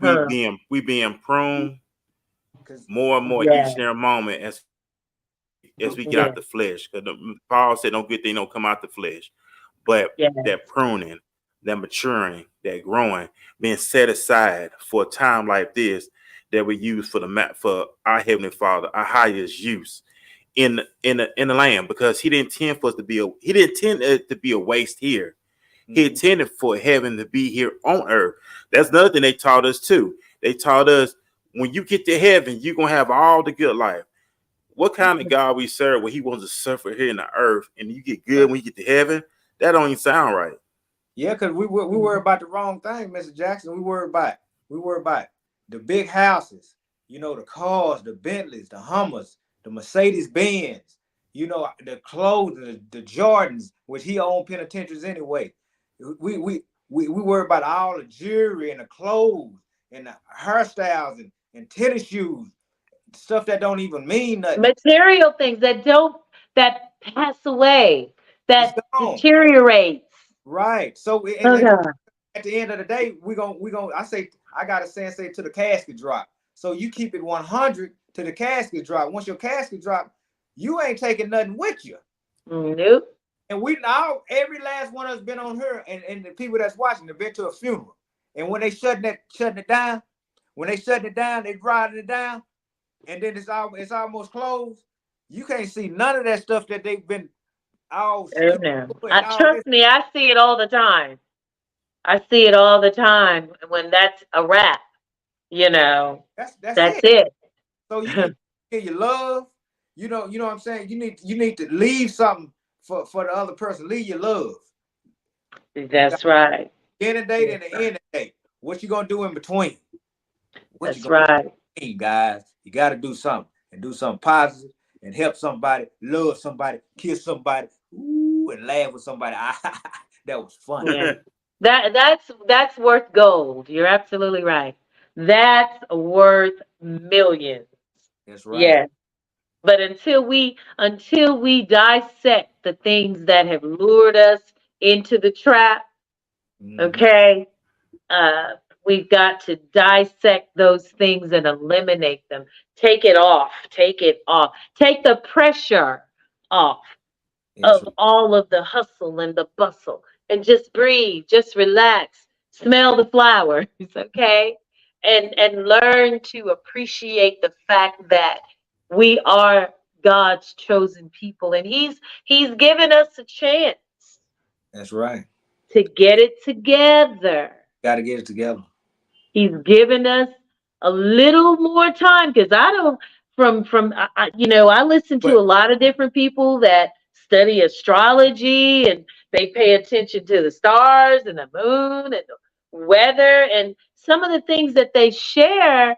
We being pruned more and more each and every moment as we get out the flesh. Because Paul said, "Don't get they don't come out the flesh," but that pruning, that maturing, that growing, being set aside for a time like this that we use for our Heavenly Father, our highest use in the land, because He didn't intend for us to be He didn't intend it to be a waste here. He intended for heaven to be here on earth. That's another thing they taught us too. They taught us, when you get to heaven, you're going to have all the good life. What kind of God we serve where He wants to suffer here in the earth and you get good when you get to heaven? That don't even sound right. Yeah, because we worry about the wrong thing, Mr. Jackson. We worry about the big houses, the cars, the Bentleys, the Hummers, the Mercedes Benz, the clothes, the Jordans, which he owned penitentiaries anyway. We worry about all the jewelry and the clothes and the hairstyles and tennis shoes, stuff that don't even mean nothing. Material things that pass away, that deteriorates. Right. So at the end of the day, we gonna I gotta say to the casket drop. So you keep it 100 to the casket drop. Once your casket drop, you ain't taking nothing with you. Nope. And we now, every last one of us been on here, and the people that's watching have been to a funeral. And when they shutting it down, they driving it down, and then it's almost closed. You can't see none of that stuff that they've been all. Trust me, I see it all the time. I see it all the time when that's a wrap. That's it. So you need to get your love. You know what I'm saying? You need to leave something for the other person. Leave your love. That's right. In the day and the end of the day. What you gonna do in between? That's right. Hey guys, you gotta do something and do something positive and help somebody, love somebody, kiss somebody, and laugh with somebody. That was fun. Yeah. That's worth gold. You're absolutely right. That's worth millions. That's right. Yeah. But until we dissect the things that have lured us into the trap, okay, we've got to dissect those things and eliminate them. Take it off. Take the pressure off of all of the hustle and the bustle, and just breathe, just relax, smell the flowers, okay? And learn to appreciate the fact that we are God's chosen people, and He's given us a chance. That's right. To get it together. Got to get it together. He's given us a little more time, because I listen to a lot of different people that study astrology, and they pay attention to the stars and the moon and the weather, and some of the things that they share,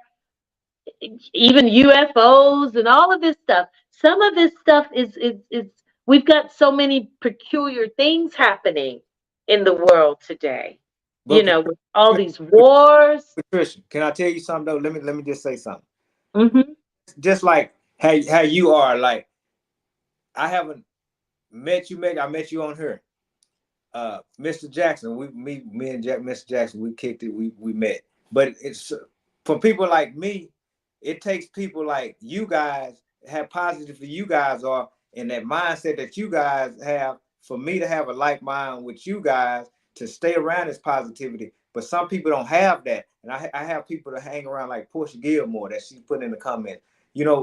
even UFOs and all of this stuff. Some of this stuff is we've got so many peculiar things happening in the world today. With all these wars. Patricia, can I tell you something though? Let me just say something. Mm-hmm. Just like how you are, like I haven't met you, I met you on her. Mr. Jackson, me and Mr. Jackson, we kicked it, we met. But it's for people like me, it takes people like you guys, how positive you guys are, and that mindset that you guys have, for me to have a like mind with you guys to stay around this positivity. But some people don't have that. And I have people to hang around like Portia Gilmore that she put in the comments,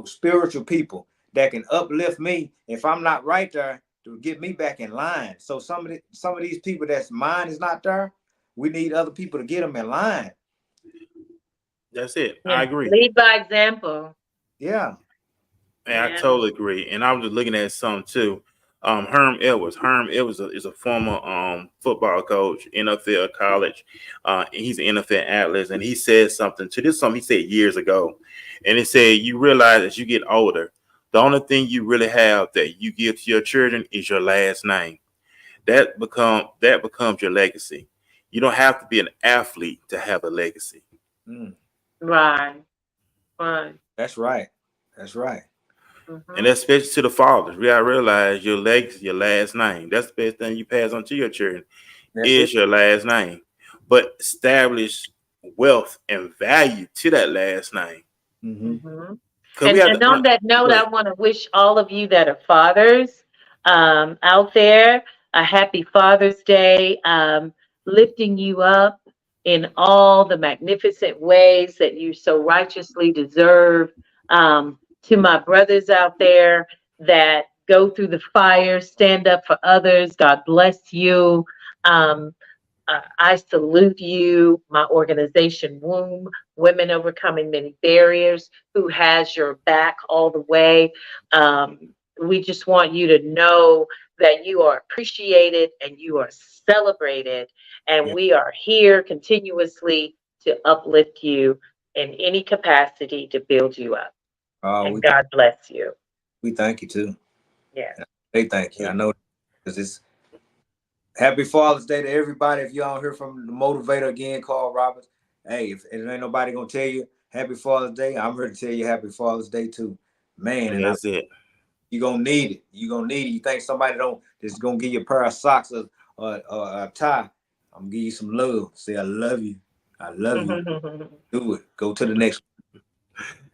spiritual people that can uplift me if I'm not right there to get me back in line. So some of these people that's mind is not there, we need other people to get them in line. That's it. Yeah. I agree. Lead by example. Yeah. And I totally agree. And I was just looking at some too. Herm Edwards. Herm Edwards is a former football coach, NFL college. He's an NFL athlete, and he said something to this. Something he said years ago, and it said, "You realize as you get older, the only thing you really have that you give to your children is your last name. That becomes your legacy. You don't have to be an athlete to have a legacy." Right. Right. That's right. That's right. And that's especially to the fathers. We gotta realize your legacy, your last name. That's the best thing you pass on to your children is your last name. But establish wealth and value to that last name. And on that note, I want to wish all of you that are fathers out there a happy Father's Day, lifting you up in all the magnificent ways that you so righteously deserve. To my brothers out there that go through the fire, stand up for others, God bless you. I salute you, my organization, Womb, Women Overcoming Many Barriers, who has your back all the way. We just want you to know that you are appreciated and you are celebrated. And we are here continuously to uplift you in any capacity to build you up. And God bless you. We thank you too. Yeah. Hey, thank you. I know because it's Happy Father's Day to everybody. If you don't hear from the motivator again, Carl Roberts. Hey, if ain't nobody gonna tell you Happy Father's Day, I'm here to tell you Happy Father's Day too. Man, and that's it. You're gonna need it. You're gonna need it. You think somebody just gonna give you a pair of socks or a tie? I'm gonna give you some love. Say I love you. I love you. Do it. Go to the next one.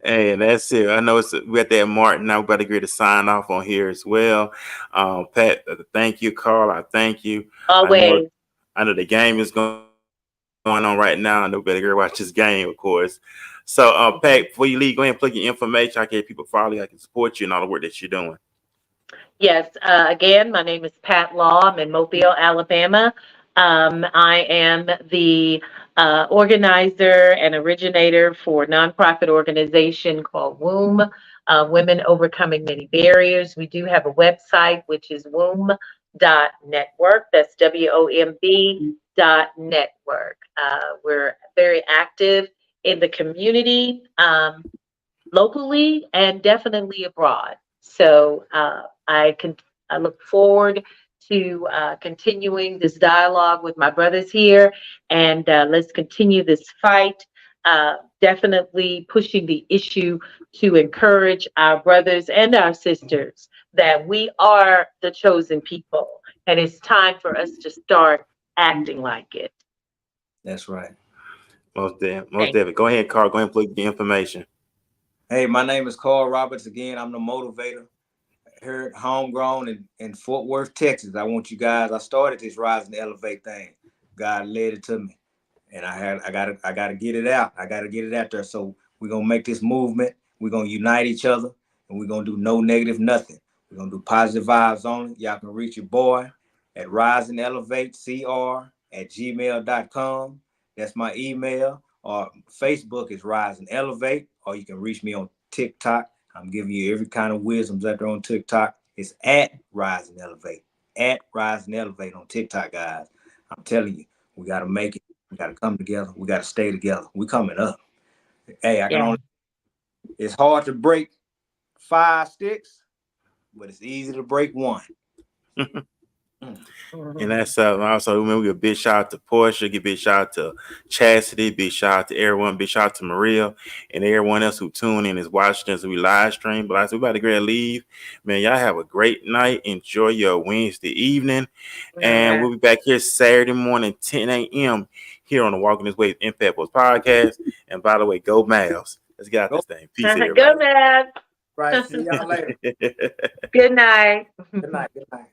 Hey, that's it. I know we're at that mark now. We're about to get to sign off on here as well. Pat, thank you. Carl, I thank you. Always. I know the game is going on right now. I know better go watch this game, of course. So, Pat, before you leave, go ahead and plug your information. I can people follow you. I can support you in all the work that you're doing. Yes. Again, my name is Pat Law. I'm in Mobile, Alabama. I am the organizer and originator for a nonprofit organization called Womb, Women Overcoming Many Barriers. We do have a website, which is womb.network. That's WOMB.network. We're very active in the community, locally, and definitely abroad. So I look forward to continuing this dialogue with my brothers here, and let's continue this fight. Definitely pushing the issue to encourage our brothers and our sisters that we are the chosen people, and it's time for us to start acting like it. That's right. Most definitely. Go ahead, Carl. Go ahead and plug the information. Hey, my name is Carl Roberts. Again, I'm the motivator here, homegrown in Fort Worth, Texas. I want you guys. I started this Rise and Elevate thing. God led it to me, and I gotta get it out. I gotta get it out there. So we're gonna make this movement. We're gonna unite each other, and we're gonna do no negative nothing. We're gonna do positive vibes only. Y'all can reach your boy at riseandelevatecr@gmail.com. That's my email. Or Facebook is Rise and Elevate, or you can reach me on TikTok. I'm giving you every kind of wisdoms out there on TikTok. It's at Rise and Elevate. At Rise and Elevate on TikTok, guys. I'm telling you, we got to make it. We got to come together. We got to stay together. We coming up. Hey, it's hard to break 5 sticks, but it's easy to break one. And that's also remember a big shout out to Portia, give a big shout out to Chastity, big shout out to everyone, big shout out to Maria and everyone else who tune in is watching us. We live stream, but we about to get leave. Man, y'all have a great night. Enjoy your Wednesday evening. And we'll be back here Saturday morning, 10 a.m. here on the Walking This Way Impact Voice podcast. And by the way, go Mavs. Let's get out this thing. Peace, everybody. Go Mavs. Right. See y'all later. Good night. Good night. Good night.